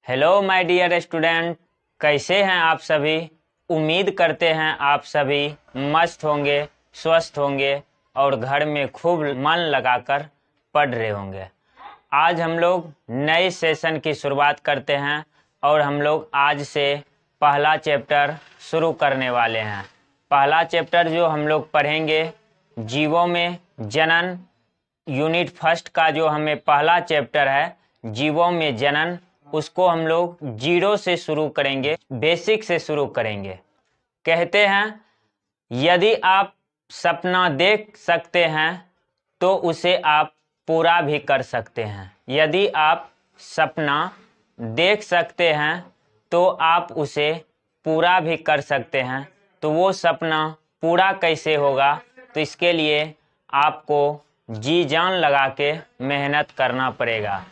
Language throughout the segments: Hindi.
हेलो माय डियर स्टूडेंट, कैसे हैं आप सभी। उम्मीद करते हैं आप सभी मस्त होंगे, स्वस्थ होंगे और घर में खूब मन लगाकर पढ़ रहे होंगे। आज हम लोग नए सेशन की शुरुआत करते हैं और हम लोग आज से पहला चैप्टर शुरू करने वाले हैं। पहला चैप्टर जो हम लोग पढ़ेंगे जीवों में जनन, यूनिट फर्स्ट का जो हमें पहला चैप्टर है जीवों में जनन, उसको हम लोग जीरो से शुरू करेंगे, बेसिक से शुरू करेंगे। कहते हैं यदि आप सपना देख सकते हैं तो उसे आप पूरा भी कर सकते हैं। यदि आप सपना देख सकते हैं तो आप उसे पूरा भी कर सकते हैं। तो वो सपना पूरा कैसे होगा, तो इसके लिए आपको जी जान लगा के मेहनत करना पड़ेगा,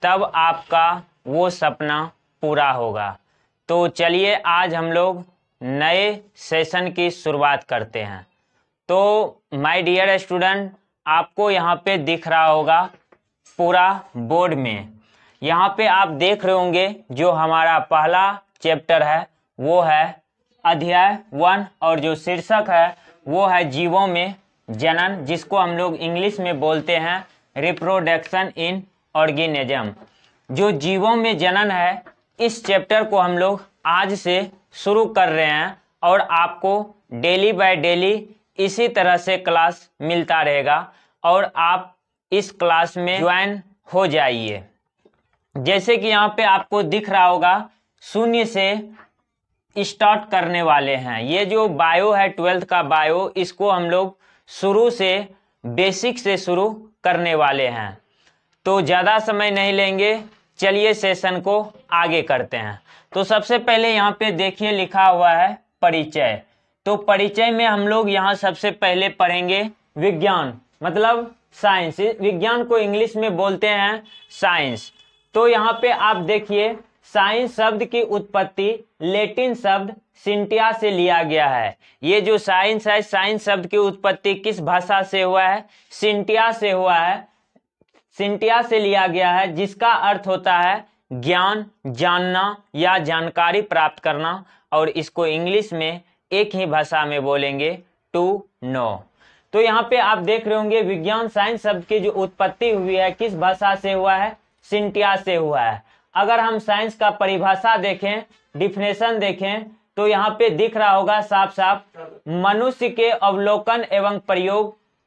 तब आपका वो सपना पूरा होगा। तो चलिए आज हम लोग नए सेशन की शुरुआत करते हैं। तो माय डियर स्टूडेंट, आपको यहाँ पे दिख रहा होगा पूरा बोर्ड में, यहाँ पे आप देख रहे होंगे जो हमारा पहला चैप्टर है वो है अध्याय 1 और जो शीर्षक है वो है जीवों में जनन, जिसको हम लोग इंग्लिश में बोलते हैं रिप्रोडक्शन इन ऑर्गेनिज्म। जो जीवों में जनन है, इस चैप्टर को हम लोग आज से शुरू कर रहे हैं और आपको डेली बाय डेली इसी तरह से क्लास मिलता रहेगा और आप इस क्लास में ज्वाइन हो जाइए। जैसे कि यहाँ पे आपको दिख रहा होगा 0 से स्टार्ट करने वाले हैं। ये जो बायो है 12th का बायो, इसको हम लोग शुरू से बेसिक से शुरू करने वाले हैं। तो ज़्यादा समय नहीं लेंगे, चलिए सेशन को आगे करते हैं। तो सबसे पहले यहाँ पे देखिए लिखा हुआ है परिचय। तो परिचय में हम लोग यहाँ सबसे पहले पढ़ेंगे विज्ञान, मतलब साइंस। विज्ञान को इंग्लिश में बोलते हैं साइंस। तो यहाँ पे आप देखिए साइंस शब्द की उत्पत्ति लैटिन शब्द सिंटिया से लिया गया है। ये जो साइंस है, साइंस शब्द की उत्पत्ति किस भाषा से हुआ है? सिंटिया से हुआ है, सिंटिया से लिया गया है, जिसका अर्थ होता है ज्ञान, जानना या जानकारी प्राप्त करना। और इसको इंग्लिश में एक ही भाषा में बोलेंगे टू नो। तो यहाँ पे आप देख रहे होंगे विज्ञान साइंस शब्द की जो उत्पत्ति हुई है किस भाषा से हुआ है? सिंटिया से हुआ है। अगर हम साइंस का परिभाषा देखें, डिफिनेशन देखें, तो यहाँ पे दिख रहा होगा साफ साफ, मनुष्य के अवलोकन एवं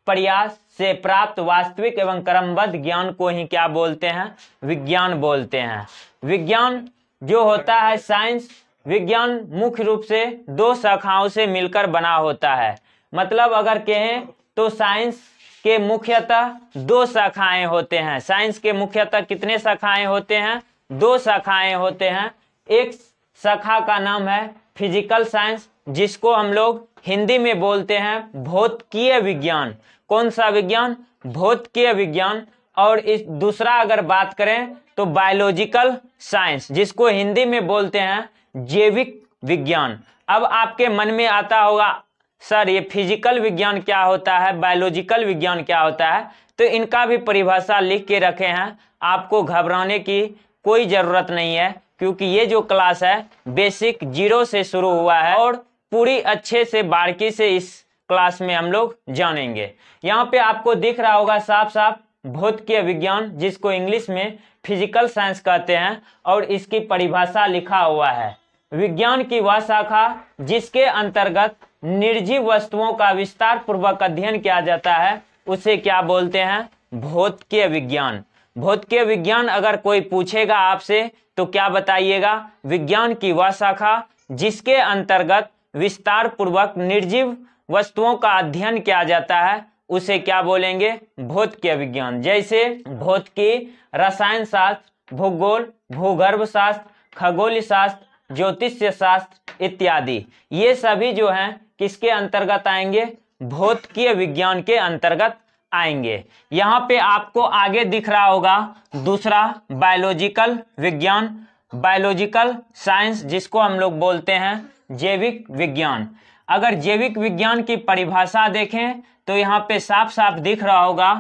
प्रयास से प्राप्त वास्तविक एवं क्रमबद्ध ज्ञान को ही क्या बोलते हैं? विज्ञान बोलते हैं। विज्ञान जो होता है साइंस, विज्ञान मुख्य रूप से 2 शाखाओं से मिलकर बना होता है। मतलब अगर कहें तो साइंस के मुख्यतः 2 शाखाएं होते हैं। साइंस के मुख्यतः कितने शाखाएं होते हैं? 2 शाखाएं होते हैं। एक शाखा का नाम है फिजिकल साइंस, जिसको हम लोग हिंदी में बोलते हैं भौतिकीय विज्ञान। कौन सा विज्ञान? भौतिकीय विज्ञान। और इस दूसरा अगर बात करें तो बायोलॉजिकल साइंस, जिसको हिंदी में बोलते हैं जैविक विज्ञान। अब आपके मन में आता होगा सर ये फिजिकल विज्ञान क्या होता है, बायोलॉजिकल विज्ञान क्या होता है? तो इनका भी परिभाषा लिख के रखे हैं, आपको घबराने की कोई जरूरत नहीं है, क्योंकि ये जो क्लास है बेसिक 0 से शुरू हुआ है और पूरी अच्छे से बारीकी से इस क्लास में हम लोग जानेंगे। यहाँ पे आपको दिख रहा होगा साफ साफ भौतिकीय विज्ञान, जिसको इंग्लिश में फिजिकल साइंस कहते हैं, और इसकी परिभाषा लिखा हुआ है। विज्ञान की वह शाखा जिसके अंतर्गत निर्जीव वस्तुओं का विस्तार पूर्वक अध्ययन किया जाता है, उसे क्या बोलते हैं? भौतिकीय विज्ञान। भौतिकीय विज्ञान अगर कोई पूछेगा आपसे तो क्या बताइएगा? विज्ञान की वह शाखा जिसके अंतर्गत विस्तार पूर्वक निर्जीव वस्तुओं का अध्ययन किया जाता है, उसे क्या बोलेंगे? भौतिकीय विज्ञान। जैसे भौतिकी, रसायन शास्त्र, भूगोल, भूगर्भ शास्त्र, खगोल शास्त्र, ज्योतिष्य शास्त्र इत्यादि, ये सभी जो हैं किसके अंतर्गत आएंगे? भौतिकीय विज्ञान के अंतर्गत आएंगे। यहाँ पे आपको आगे दिख रहा होगा दूसरा बायोलॉजिकल विज्ञान, बायोलॉजिकल साइंस, जिसको हम लोग बोलते हैं जैविक विज्ञान। अगर जैविक विज्ञान की परिभाषा देखें तो यहाँ पे साफ साफ दिख रहा होगा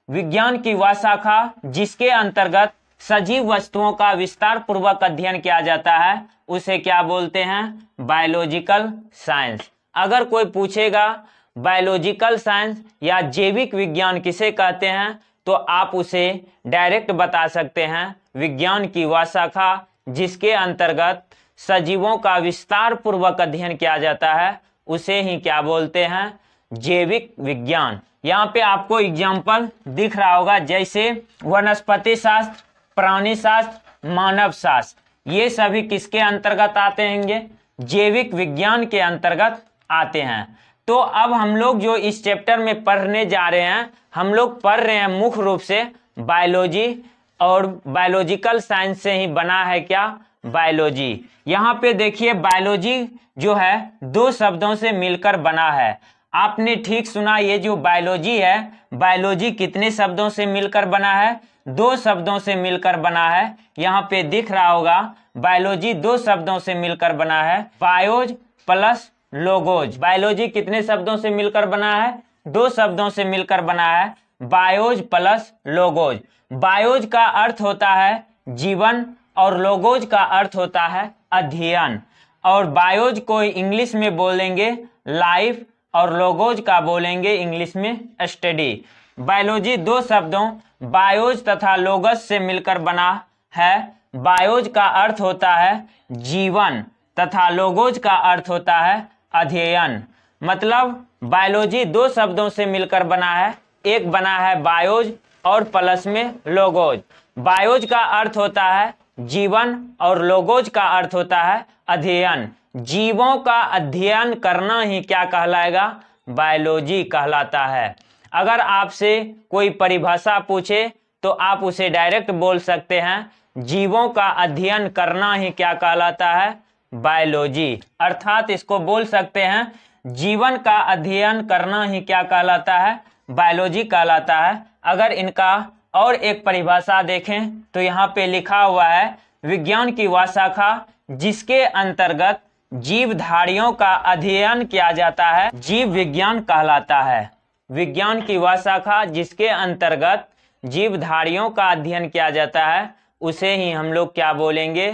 विज्ञान की वह शाखा जिसके अंतर्गत सजीव वस्तुओं का विस्तार पूर्वक अध्ययन किया जाता है उसे क्या बोलते हैं? Biological science. अगर कोई पूछेगा बायोलॉजिकल साइंस या जैविक विज्ञान किसे कहते हैं, तो आप उसे डायरेक्ट बता सकते हैं विज्ञान की वह शाखा जिसके अंतर्गत सजीवों का विस्तार पूर्वक अध्ययन किया जाता है उसे ही क्या बोलते हैं? जैविक विज्ञान। यहाँ पे आपको एग्जाम्पल दिख रहा होगा, जैसे वनस्पति शास्त्र, प्राणी शास्त्र, मानव शास्त्र, ये सभी किसके अंतर्गत आते हैं? जैविक विज्ञान के अंतर्गत आते हैं। तो अब हम लोग जो इस चैप्टर में पढ़ने जा रहे हैं, हम लोग पढ़ रहे हैं मुख्य रूप से बायोलॉजी, और बायोलॉजिकल साइंस से ही बना है क्या? बायोलॉजी। यहाँ पे देखिए बायोलॉजी जो है दो शब्दों से मिलकर बना है। आपने ठीक सुना, ये जो बायोलॉजी है, बायोलॉजी कितने शब्दों से मिलकर बना है? दो शब्दों से मिलकर बना है। यहाँ पे दिख रहा होगा बायोलॉजी दो शब्दों से मिलकर बना है, बायोज प्लस लोगोज। बायोलॉजी कितने शब्दों से मिलकर बना है? दो शब्दों से मिलकर बना है, बायोज प्लस लोगोज। बायोज का अर्थ होता है जीवन और लोगोज का अर्थ होता है अध्ययन। और बायोज को इंग्लिश में बोलेंगे लाइफ और लोगोज का बोलेंगे इंग्लिश में स्टडी। बायोलॉजी दो शब्दों बायोज तथा लोगस से मिलकर बना है। बायोज का अर्थ होता है जीवन तथा लोगोज का अर्थ होता है अध्ययन। मतलब बायोलॉजी दो शब्दों से मिलकर बना है, एक बना है बायोज और प्लस में लोगोज। बायोज का अर्थ होता है जीवन और लोगोज का अर्थ होता है अध्ययन। जीवों का अध्ययन करना ही क्या कहलाएगा? बायोलॉजी कहलाता है। अगर आपसे कोई परिभाषा पूछे तो आप उसे डायरेक्ट बोल सकते हैं जीवों का अध्ययन करना ही क्या कहलाता है? बायोलॉजी। अर्थात इसको बोल सकते हैं जीवन का अध्ययन करना ही क्या कहलाता है? बायोलॉजी कहलाता है। अगर इनका और एक परिभाषा देखें तो यहाँ पे लिखा हुआ है विज्ञान की वह शाखा जिसके अंतर्गत जीवधारियों का अध्ययन किया जाता है, जीव विज्ञान कहलाता है। विज्ञान की वह शाखा जिसके अंतर्गत जीवधारियों का अध्ययन किया जाता है उसे ही हम लोग क्या बोलेंगे?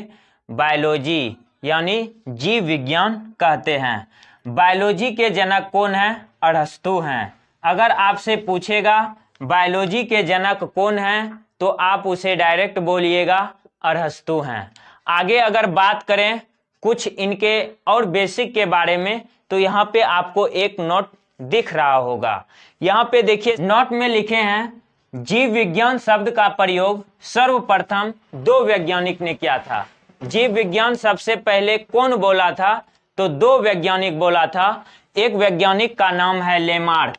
बायोलॉजी, यानी जीव विज्ञान कहते हैं। बायोलॉजी के जनक कौन है? अरस्तु हैं। अगर आपसे पूछेगा बायोलॉजी के जनक कौन हैं, तो आप उसे डायरेक्ट बोलिएगा अरस्तु हैं। आगे अगर बात करें कुछ इनके और बेसिक के बारे में, तो यहाँ पे आपको एक नोट दिख रहा होगा। यहाँ पे देखिए नोट में लिखे हैं जीव विज्ञान शब्द का प्रयोग सर्वप्रथम दो वैज्ञानिक ने किया था। जीव विज्ञान सबसे पहले कौन बोला था? तो दो वैज्ञानिक बोला था। एक वैज्ञानिक का नाम है लेमार्क।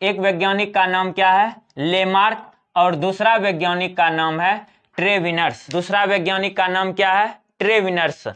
एक वैज्ञानिक का नाम क्या है? लेमार्क। और दूसरा वैज्ञानिक का नाम है ट्रेविनर्स। दूसरा वैज्ञानिक का नाम क्या है? ट्रेविनर्स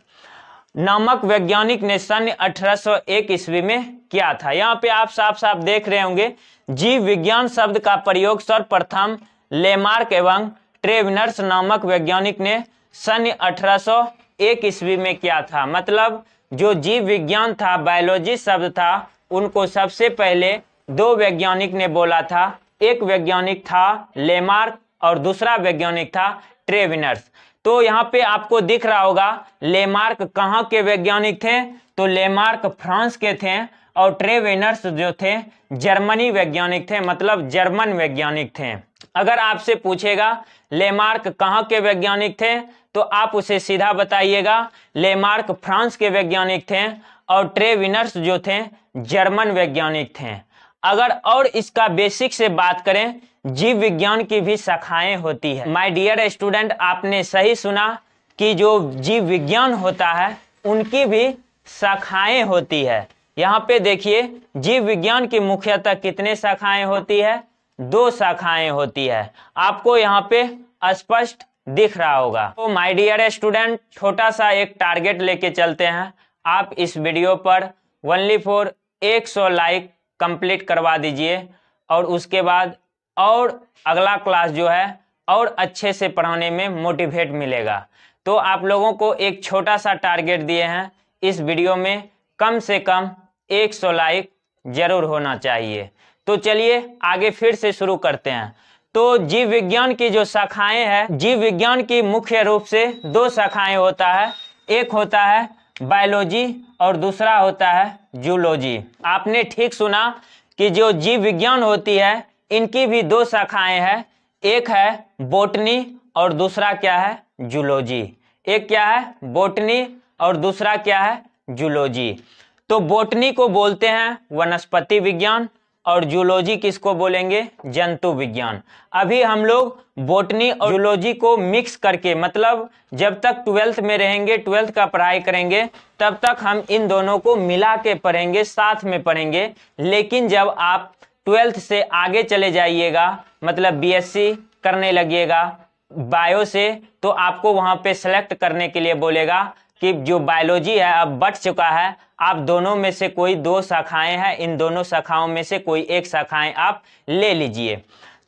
नामक वैज्ञानिक ने सन 1801 ईस्वी में किया था। यहाँ पे आप साफ साफ देख रहे होंगे जीव विज्ञान शब्द का प्रयोग सर्वप्रथम लेमार्क एवं ट्रेविनर्स नामक वैज्ञानिक ने सन 1801 ईस्वी में किया था। मतलब जो जीव विज्ञान था, बायोलॉजी शब्द था, उनको सबसे पहले दो वैज्ञानिक ने बोला था। एक वैज्ञानिक था लेमार्क और दूसरा वैज्ञानिक था ट्रेविनर्स। तो यहाँ पे आपको दिख रहा होगा लेमार्क कहाँ के वैज्ञानिक थे? तो लेमार्क फ्रांस के थे और ट्रेविनर्स जो थे जर्मनी वैज्ञानिक थे, मतलब जर्मन वैज्ञानिक थे। अगर आपसे पूछेगा लेमार्क कहाँ के वैज्ञानिक थे, तो आप उसे सीधा बताइएगा लेमार्क फ्रांस के वैज्ञानिक थे और ट्रेविनर्स जो थे जर्मन वैज्ञानिक थे। अगर और इसका बेसिक से बात करें, जीव विज्ञान की भी शाखाएं होती है। माय डियर स्टूडेंट, आपने सही सुना कि जो जीव विज्ञान होता है उनकी भी शाखाएं होती है। यहाँ पे देखिए जीव विज्ञान की मुख्यतः कितने शाखाएं होती है? दो शाखाएं होती है। आपको यहाँ पे स्पष्ट दिख रहा होगा। तो माय डियर स्टूडेंट, छोटा सा एक टारगेट लेके चलते हैं। आप इस वीडियो पर ओनली फॉर 100 लाइक कंप्लीट करवा दीजिए और उसके बाद और अगला क्लास जो है और अच्छे से पढ़ाने में मोटिवेट मिलेगा। तो आप लोगों को एक छोटा सा टारगेट दिए हैं, इस वीडियो में कम से कम 100 लाइक जरूर होना चाहिए। तो चलिए आगे फिर से शुरू करते हैं। तो जीव विज्ञान की जो शाखाएं हैं, जीव विज्ञान की मुख्य रूप से दो शाखाएं होता है। एक होता है बायोलॉजी और दूसरा होता है जूलॉजी। आपने ठीक सुना कि जो जीव विज्ञान होती है इनकी भी दो शाखाएं हैं। एक है बोटनी और दूसरा क्या है, जूलॉजी। एक क्या है, बोटनी और दूसरा क्या है, जूलॉजी। तो बोटनी को बोलते हैं वनस्पति विज्ञान और जूलॉजी किसको बोलेंगे, जंतु विज्ञान। अभी हम लोग बोटनी और जूलॉजी को मिक्स करके, मतलब जब तक 12th में रहेंगे, 12th का पढ़ाई करेंगे, तब तक हम इन दोनों को मिला के पढ़ेंगे, साथ में पढ़ेंगे। लेकिन जब आप 12th से आगे चले जाइएगा, मतलब बीएससी करने लगिएगा बायो से, तो आपको वहां पे सेलेक्ट करने के लिए बोलेगा कि जो बायोलॉजी है अब बट चुका है, आप दोनों में से कोई दो शाखाएं हैं, इन दोनों शाखाओं में से कोई एक शाखाएं आप ले लीजिए।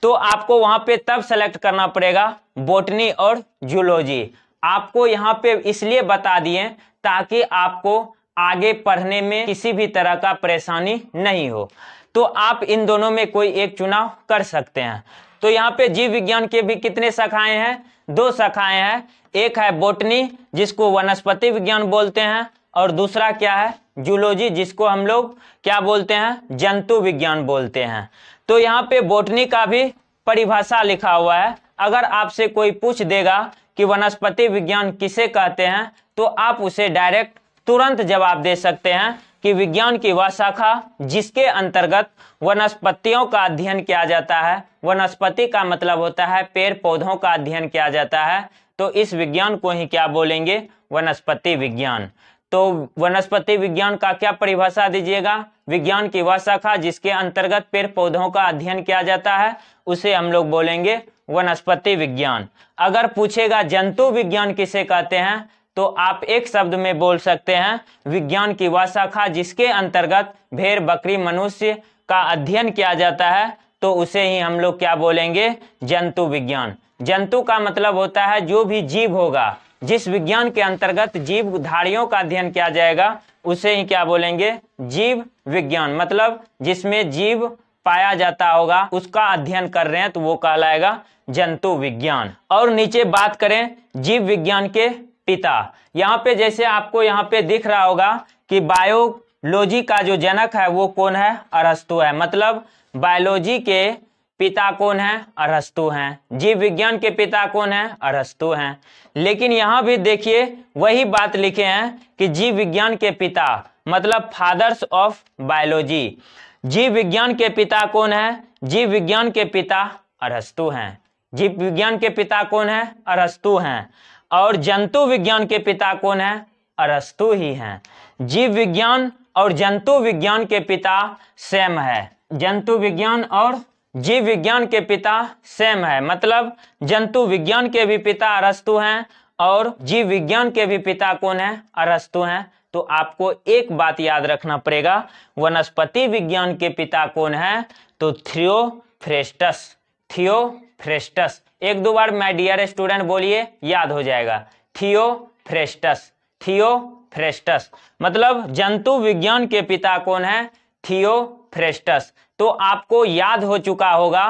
तो आपको वहां पे तब सेलेक्ट करना पड़ेगा बोटनी और जूलॉजी। आपको यहाँ पे इसलिए बता दिए ताकि आपको आगे पढ़ने में किसी भी तरह का परेशानी नहीं हो। तो आप इन दोनों में कोई एक चुनाव कर सकते हैं। तो यहाँ पे जीव विज्ञान के भी कितने शाखाएं हैं, दो शाखाएं हैं। एक है बोटनी जिसको वनस्पति विज्ञान बोलते हैं, और दूसरा क्या है, जूलॉजी जिसको हम लोग क्या बोलते हैं, जंतु विज्ञान बोलते हैं। तो यहाँ पे बोटनी का भी परिभाषा लिखा हुआ है। अगर आपसे कोई पूछ देगा कि वनस्पति विज्ञान किसे कहते हैं, तो आप उसे डायरेक्ट तुरंत जवाब दे सकते हैं कि विज्ञान की वह शाखा जिसके अंतर्गत वनस्पतियों का अध्ययन किया जाता है। वनस्पति का मतलब होता है पेड़ पौधों का अध्ययन किया जाता है, तो इस विज्ञान को ही क्या बोलेंगे, वनस्पति विज्ञान। तो वनस्पति विज्ञान का क्या परिभाषा दीजिएगा, विज्ञान की वह शाखा जिसके अंतर्गत पेड़ पौधों का अध्ययन किया जाता है, उसे हम लोग बोलेंगे वनस्पति विज्ञान। अगर पूछेगा जंतु विज्ञान किसे कहते हैं, तो आप एक शब्द में बोल सकते हैं विज्ञान की वह शाखा जिसके अंतर्गत भेड़ बकरी मनुष्य का अध्ययन किया जाता है, तो उसे ही हम लोग क्या बोलेंगे, जंतु विज्ञान। जंतु का मतलब होता है जो भी जीव होगा, जिस विज्ञान के अंतर्गत जीवधारियों का अध्ययन किया जाएगा, उसे ही क्या बोलेंगे, जीव विज्ञान। मतलब जिसमें जीव पाया जाता होगा उसका अध्ययन कर रहे हैं, तो वो कहलाएगा जंतु विज्ञान। और नीचे बात करें जीव विज्ञान के पिता, यहाँ पे जैसे आपको यहाँ पे दिख रहा होगा कि बायोलॉजी का जो जनक है वो कौन है, अरस्तु है। मतलब बायोलॉजी के पिता कौन है, अरस्तु हैं। जीव विज्ञान के पिता कौन है, अरस्तु हैं। लेकिन यहाँ भी देखिए वही बात लिखे हैं कि जीव विज्ञान के पिता मतलब फादर्स ऑफ बायोलॉजी। जीव विज्ञान के पिता कौन है, जीव विज्ञान के पिता अरस्तु हैं। जीव विज्ञान के पिता कौन है, अरस्तु हैं। और जंतु विज्ञान के पिता कौन है, अरस्तु ही हैं। जीव विज्ञान और जंतु विज्ञान के पिता सेम है। जंतु विज्ञान और जीव विज्ञान के पिता सेम है, मतलब जंतु विज्ञान के भी पिता अरस्तु हैं और जीव विज्ञान के भी पिता कौन है, अरस्तु हैं। तो आपको एक बात याद रखना पड़ेगा, वनस्पति विज्ञान के पिता कौन है, तो थियोफ्रेस्टस। थियोफ्रेस्टस एक दो बार माय डियर स्टूडेंट बोलिए, याद हो जाएगा। थियोफ्रेस्टस, थियोफ्रेस्टस मतलब जंतु विज्ञान के पिता कौन है, थियोफ्रेस्टस। तो आपको याद हो चुका होगा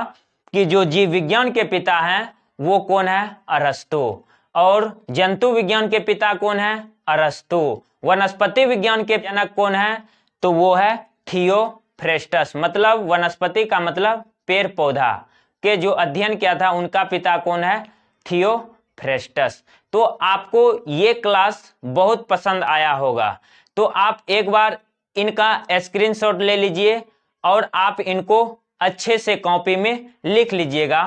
कि जो जीव विज्ञान के पिता हैं वो कौन है, अरस्तु। और जंतु विज्ञान के पिता कौन है, अरस्तु। वनस्पति विज्ञान के जनक कौन है, तो वो है थियोफ्रेस्टस। मतलब वनस्पति का मतलब पेड़ पौधा के जो अध्ययन किया था उनका पिता कौन है, थियोफ्रेस्टस। तो आपको ये क्लास बहुत पसंद आया होगा, तो आप एक बार इनका स्क्रीनशॉट ले लीजिए और आप इनको अच्छे से कॉपी में लिख लीजिएगा।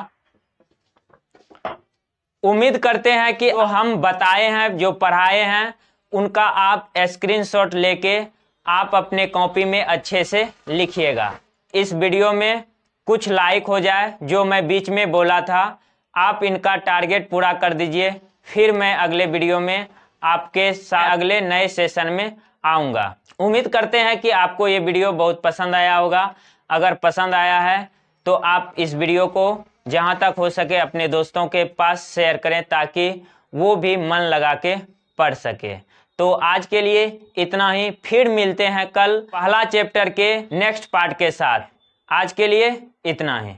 उम्मीद करते हैं कि हम बताए हैं, जो पढ़ाए हैं, उनका आप स्क्रीनशॉट लेके आप अपने कॉपी में अच्छे से लिखिएगा। इस वीडियो में कुछ लाइक हो जाए, जो मैं बीच में बोला था, आप इनका टारगेट पूरा कर दीजिए। फिर मैं अगले वीडियो में आपके साथ अगले नए सेशन में आऊँगा। उम्मीद करते हैं कि आपको ये वीडियो बहुत पसंद आया होगा। अगर पसंद आया है तो आप इस वीडियो को जहाँ तक हो सके अपने दोस्तों के पास शेयर करें, ताकि वो भी मन लगा के पढ़ सके। तो आज के लिए इतना ही, फिर मिलते हैं कल पहला चैप्टर के नेक्स्ट पार्ट के साथ। आज के लिए इतना ही।